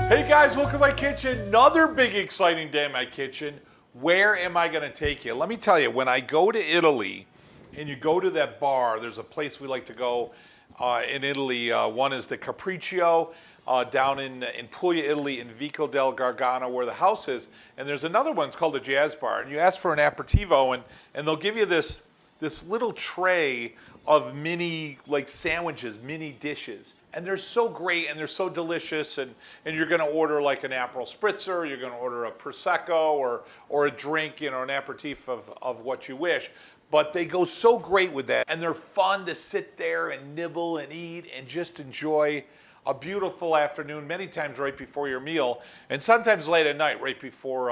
Hey guys, welcome to my kitchen. Another big exciting day in my kitchen. Where am I gonna take you? Let me tell you, when I go to Italy and you go to that bar, there's a place we like to go in Italy. One is the Capriccio down in Puglia, Italy, in Vico del Gargano, where the house is. And there's another one, it's called the Jazz Bar. And you ask for an aperitivo and they'll give you this little tray of mini sandwiches, mini dishes. And they're so great and they're so delicious, and you're gonna order like an Aperol Spritzer, you're gonna order a Prosecco or a drink, an aperitif of what you wish. But they go so great with that, and they're fun to sit there and nibble and eat and just enjoy a beautiful afternoon, many times right before your meal, and sometimes late at night, right before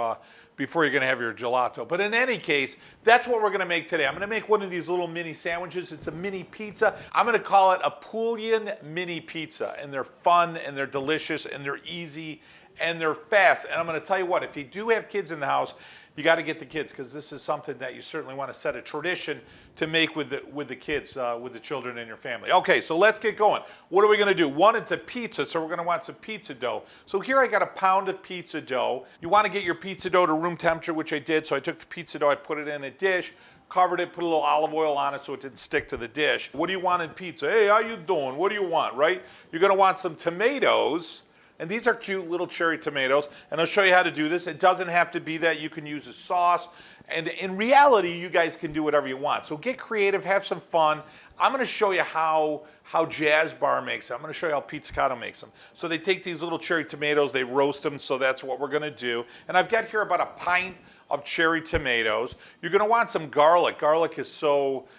you're gonna have your gelato. But in any case, that's what we're gonna make today. I'm gonna make one of these little mini sandwiches. It's a mini pizza. I'm gonna call it a Puglian Mini Pizza. And they're fun, and they're delicious, and they're easy, and they're fast. And I'm gonna tell you what, if you do have kids in the house, you gotta get the kids, because this is something that you certainly wanna set a tradition to make with the kids, with the children in your family. Okay, so let's get going. What are we gonna do? One, it's a pizza, so we're gonna want some pizza dough. So here I got a pound of pizza dough. You wanna get your pizza dough to room temperature, which I did. So I took the pizza dough, I put it in a dish, covered it, put a little olive oil on it so it didn't stick to the dish. What do you want in pizza? Hey, how you doing? What do you want, right? You're gonna want some tomatoes. And these are cute little cherry tomatoes, and I'll show you how to do this. It doesn't have to be that. You can use a sauce, and in reality, you guys can do whatever you want. So get creative, have some fun. I'm gonna show you how Jazz Bar makes them. I'm gonna show you how Pizzicato makes them. So they take these little cherry tomatoes, they roast them, so that's what we're gonna do. And I've got here about a pint of cherry tomatoes. You're gonna want some garlic. Garlic is so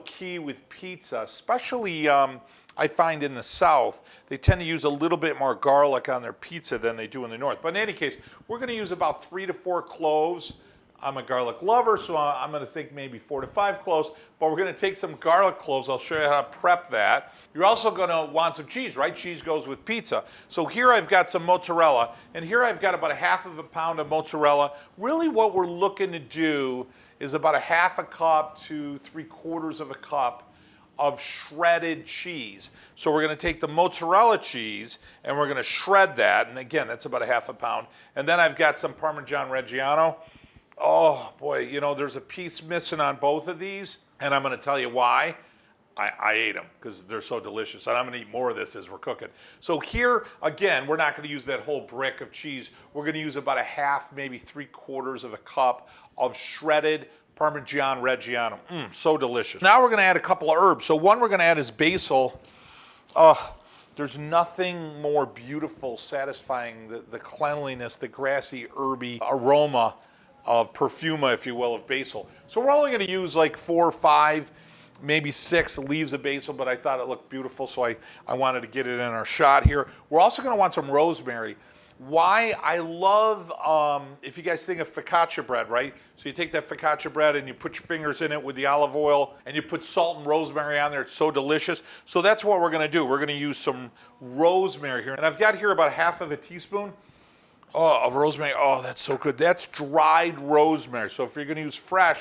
key with pizza, especially I find in the South, they tend to use a little bit more garlic on their pizza than they do in the North. But in any case, we're gonna use about 3 to 4 cloves. I'm a garlic lover, so I'm gonna think maybe 4 to 5 cloves, but we're gonna take some garlic cloves. I'll show you how to prep that. You're also gonna want some cheese, right? Cheese goes with pizza. So here I've got some mozzarella, and here I've got about a half of a pound of mozzarella. Really what we're looking to do is about a half a cup to 3/4 of a cup of shredded cheese. So we're gonna take the mozzarella cheese and we're gonna shred that. And again, that's about a half a pound. And then I've got some Parmesan Reggiano. Oh boy, there's a piece missing on both of these. And I'm gonna tell you why. I ate them because they're so delicious. And I'm gonna eat more of this as we're cooking. So here, again, we're not gonna use that whole brick of cheese. We're gonna use about a half, maybe 3/4 of a cup of shredded Parmesan Reggiano. So delicious. Now we're gonna add a couple of herbs. So one we're gonna add is basil. There's nothing more beautiful, satisfying, the cleanliness, the grassy, herby aroma of perfuma, if you will, of basil. So we're only gonna use like 4 or 5, maybe 6 leaves of basil, but I thought it looked beautiful, so I wanted to get it in our shot here. We're also gonna want some rosemary. Why I love, if you guys think of focaccia bread, right? So you take that focaccia bread and you put your fingers in it with the olive oil and you put salt and rosemary on there. It's so delicious. So that's what we're gonna do. We're gonna use some rosemary here. And I've got here about 1/2 teaspoon of rosemary. Oh, that's so good. That's dried rosemary. So if you're gonna use fresh,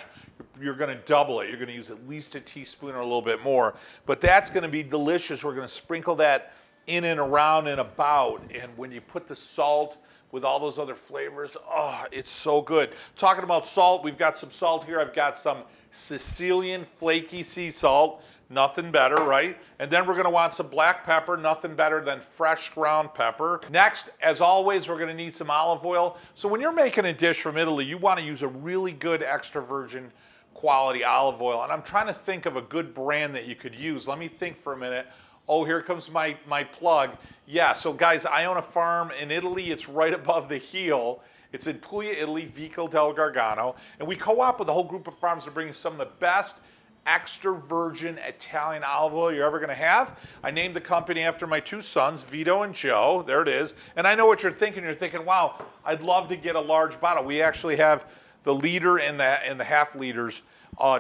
you're gonna double it. You're gonna use at least a teaspoon or a little bit more. But that's gonna be delicious. We're gonna sprinkle that in and around and about, and when you put the salt with all those other flavors, oh, it's so good. Talking about salt, we've got some salt here. I've got some Sicilian flaky sea salt, nothing better, right? And then we're gonna want some black pepper, nothing better than fresh ground pepper. Next, as always, we're gonna need some olive oil. So when you're making a dish from Italy, you wanna use a really good extra virgin quality olive oil. And I'm trying to think of a good brand that you could use. Let me think for a minute. Oh, here comes my plug. Yeah, so guys, I own a farm in Italy. It's right above the heel. It's in Puglia, Italy, Vico del Gargano. And we co-op with a whole group of farms to bring some of the best extra virgin Italian olive oil you're ever gonna have. I named the company after my 2 sons, Vito and Joe. There it is. And I know what you're thinking. You're thinking, wow, I'd love to get a large bottle. We actually have the liter and the half liters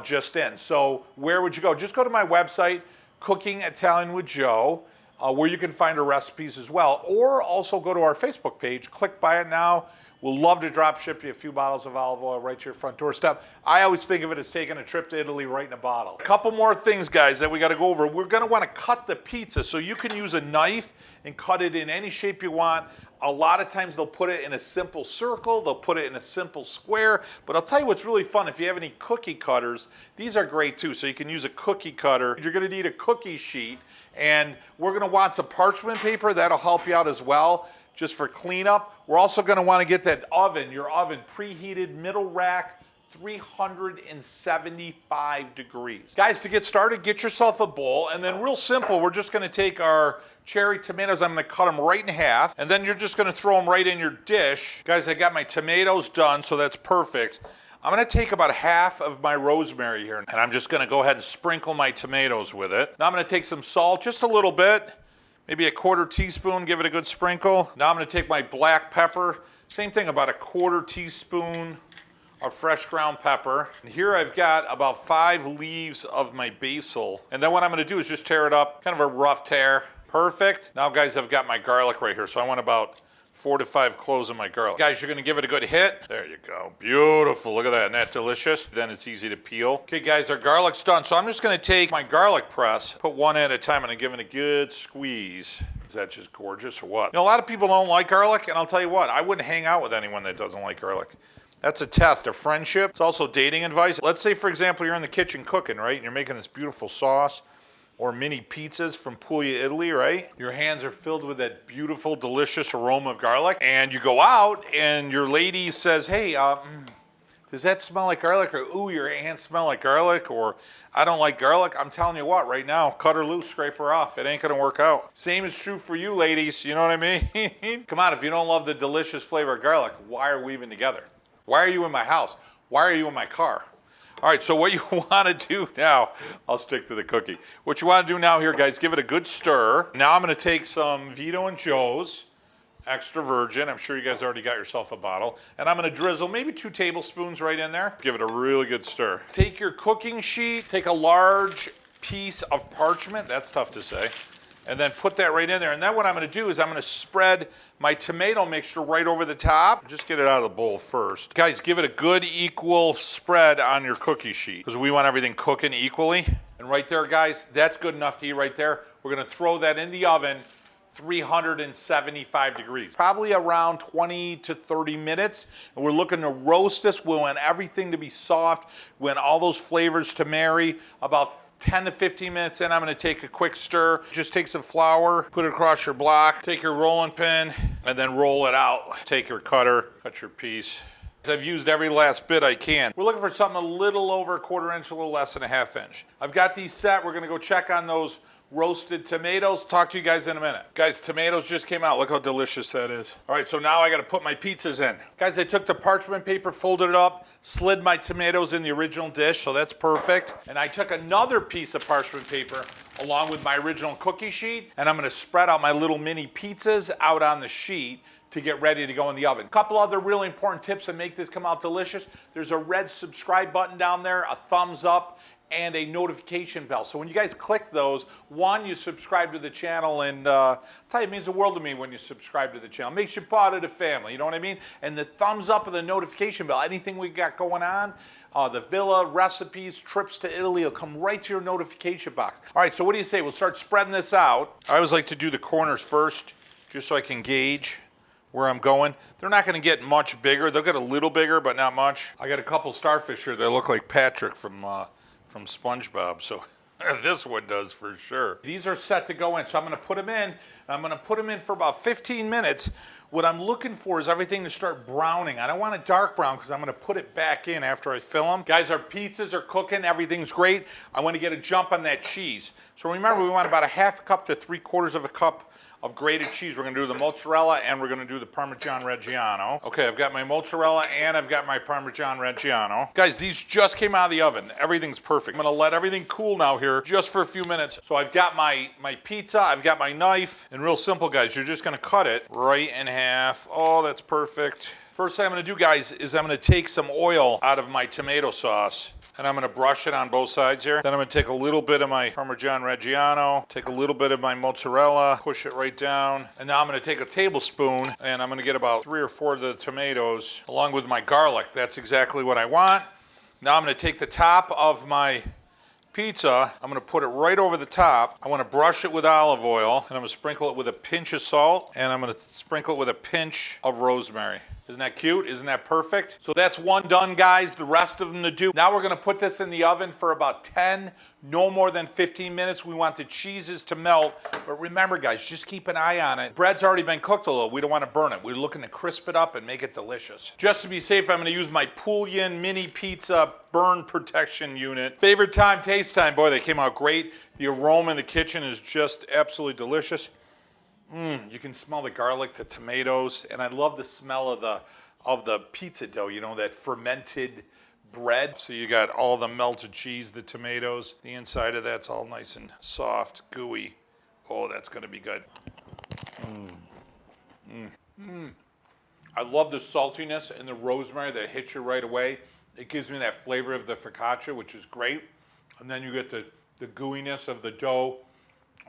just in. So where would you go? Just go to my website, Cooking Italian with Joe, where you can find our recipes as well, or also go to our Facebook page, click buy it now. We'll love to drop ship you a few bottles of olive oil right to your front doorstep. I always think of it as taking a trip to Italy right in a bottle. A couple more things, guys, that we got to go over. We're going to want to cut the pizza, so you can use a knife and cut it in any shape you want. A lot of times they'll put it in a simple circle, they'll put it in a simple square, but I'll tell you what's really fun, if you have any cookie cutters, these are great too, so you can use a cookie cutter. You're gonna need a cookie sheet, and we're gonna want some parchment paper, that'll help you out as well, just for cleanup. We're also gonna wanna get that oven, your oven, preheated, middle rack, 375 degrees. Guys, to get started, get yourself a bowl, and then real simple, we're just gonna take our cherry tomatoes, I'm gonna cut them right in half, and then you're just gonna throw them right in your dish. Guys, I got my tomatoes done, so that's perfect. I'm gonna take about half of my rosemary here, and I'm just gonna go ahead and sprinkle my tomatoes with it. Now I'm gonna take some salt, just a little bit, maybe a 1/4 teaspoon, give it a good sprinkle. Now I'm gonna take my black pepper, same thing, about a 1/4 teaspoon of fresh ground pepper. And here I've got about 5 leaves of my basil. And then what I'm gonna do is just tear it up, kind of a rough tear. Perfect. Now, guys, I've got my garlic right here, so I want about 4 to 5 cloves of my garlic. Guys, you're gonna give it a good hit. There you go. Beautiful. Look at that. Isn't that delicious? Then it's easy to peel. Okay, guys, our garlic's done. So I'm just gonna take my garlic press, put one at a time, and I'm giving it a good squeeze. Is that just gorgeous or what? You know, a lot of people don't like garlic, and I'll tell you what, I wouldn't hang out with anyone that doesn't like garlic. That's a test of friendship. It's also dating advice. Let's say, for example, you're in the kitchen cooking, right? And you're making this beautiful sauce, or mini pizzas from Puglia, Italy, right? Your hands are filled with that beautiful, delicious aroma of garlic. And you go out and your lady says, hey, does that smell like garlic? Or, ooh, your hands smell like garlic. Or, I don't like garlic. I'm telling you what, right now, cut her loose, scrape her off. It ain't gonna work out. Same is true for you ladies, you know what I mean? Come on, if you don't love the delicious flavor of garlic, why are we even together? Why are you in my house? Why are you in my car? All right, so what you want to do now, I'll stick to the cookie. What you want to do now here, guys, give it a good stir. Now I'm going to take some Vito and Joe's extra virgin. I'm sure you guys already got yourself a bottle. And I'm going to drizzle maybe 2 tablespoons right in there. Give it a really good stir. Take your cooking sheet, take a large piece of parchment. That's tough to say. And then put that right in there. And then what I'm going to do is I'm going to spread my tomato mixture right over the top. Just get it out of the bowl first. Guys, give it a good equal spread on your cookie sheet, because we want everything cooking equally. And right there, guys, that's good enough to eat right there. We're going to throw that in the oven, 375 degrees. Probably around 20 to 30 minutes. And we're looking to roast this. We want everything to be soft. We want all those flavors to marry. About 10 to 15 minutes in, I'm going to take a quick stir. Just take some flour, put it across your block, take your rolling pin, and then roll it out. Take your cutter, cut your piece. I've used every last bit I can. We're looking for something a little over 1/4 inch, a little less than a 1/2 inch. I've got these set. We're going to go check on those roasted tomatoes. Talk to you guys in a minute. Guys, tomatoes just came out. Look how delicious that is. All right, so now I got to put my pizzas in. Guys, I took the parchment paper, folded it up, slid my tomatoes in the original dish, so that's perfect. And I took another piece of parchment paper along with my original cookie sheet, and I'm going to spread out my little mini pizzas out on the sheet to get ready to go in the oven. A couple other really important tips that make this come out delicious. There's a red subscribe button down there, a thumbs up, and a notification bell. So when you guys click those, one, you subscribe to the channel, and I'll tell you, it means the world to me when you subscribe to the channel. It makes you part of the family, you know what I mean? And the thumbs up and the notification bell, anything we got going on, the villa, recipes, trips to Italy, will come right to your notification box. All right, so what do you say? We'll start spreading this out. I always like to do the corners first, just so I can gauge where I'm going. They're not gonna get much bigger. They'll get a little bigger, but not much. I got a couple starfish here that look like Patrick from SpongeBob, so this one does for sure. These are set to go in, so I'm gonna put them in. I'm gonna put them in for about 15 minutes. What I'm looking for is everything to start browning. I don't want it dark brown because I'm gonna put it back in after I fill them. Guys, our pizzas are cooking, everything's great. I wanna get a jump on that cheese. So remember, we want about a 1/2 cup to 3/4 cup of grated cheese. We're gonna do the mozzarella and we're gonna do the Parmesan Reggiano. Okay, I've got my mozzarella and I've got my Parmesan Reggiano. Guys, these just came out of the oven. Everything's perfect. I'm gonna let everything cool now here just for a few minutes. So I've got my pizza, I've got my knife, and real simple, guys, you're just gonna cut it right in half. Oh, that's perfect. First thing I'm gonna do, guys, is I'm gonna take some oil out of my tomato sauce. and I'm gonna brush it on both sides here. Then I'm gonna take a little bit of my Parmesan Reggiano, take a little bit of my mozzarella, push it right down. And now I'm gonna take a tablespoon and I'm gonna get about 3 or 4 of the tomatoes along with my garlic. That's exactly what I want. Now I'm gonna take the top of my pizza, I'm gonna put it right over the top. I wanna brush it with olive oil, and I'm gonna sprinkle it with a pinch of salt, and I'm gonna sprinkle it with a pinch of rosemary. Isn't that cute? Isn't that perfect? So that's one done, guys. The rest of them to do. Now we're gonna put this in the oven for about 10, no more than 15 minutes. We want the cheeses to melt, but remember, guys, just keep an eye on it. Bread's already been cooked a little. We don't wanna burn it. We're looking to crisp it up and make it delicious. Just to be safe, I'm gonna use my Puglian Mini Pizza burn protection unit. Favorite time, taste time. Boy, they came out great. The aroma in the kitchen is just absolutely delicious. You can smell the garlic, the tomatoes, and I love the smell of the pizza dough, you know, that fermented bread. So you got all the melted cheese, the tomatoes, the inside of that's all nice and soft, gooey. Oh, that's gonna be good. I love the saltiness and the rosemary that hits you right away. It gives me that flavor of the focaccia, which is great. And then you get the gooiness of the dough,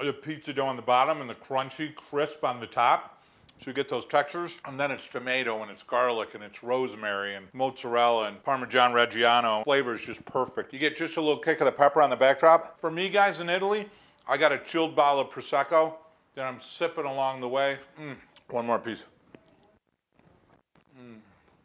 the pizza dough on the bottom, and the crunchy, crisp on the top. So you get those textures. And then it's tomato, and it's garlic, and it's rosemary, and mozzarella, and Parmesan Reggiano. Flavor is just perfect. You get just a little kick of the pepper on the backdrop. For me, guys, in Italy, I got a chilled bottle of Prosecco that I'm sipping along the way. One more piece.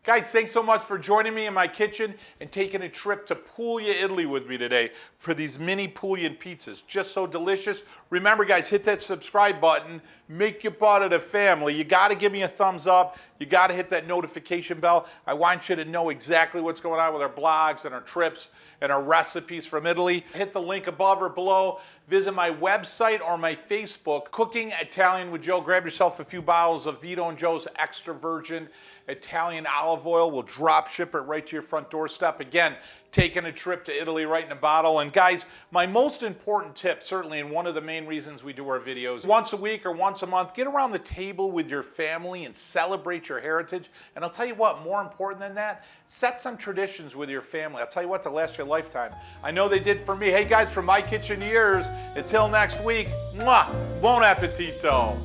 Guys, thanks so much for joining me in my kitchen and taking a trip to Puglia, Italy with me today for these mini Puglian pizzas. Just so delicious. Remember, guys, hit that subscribe button. Make you part of the family. You got to give me a thumbs up. You got to hit that notification bell. I want you to know exactly what's going on with our blogs and our trips and our recipes from Italy. Hit the link above or below. Visit my website or my Facebook, Cooking Italian with Joe. Grab yourself a few bottles of Vito and Joe's extra virgin Italian olive oil. We'll drop ship it right to your front doorstep. Again, taking a trip to Italy right in a bottle. And guys, my most important tip, certainly, and one of the main reasons we do our videos, once a week or once a month, get around the table with your family and celebrate your heritage. And I'll tell you what, more important than that, set some traditions with your family. I'll tell you what, to last your lifetime. I know they did for me. Hey guys, from my kitchen years, until next week, mwah, buon appetito.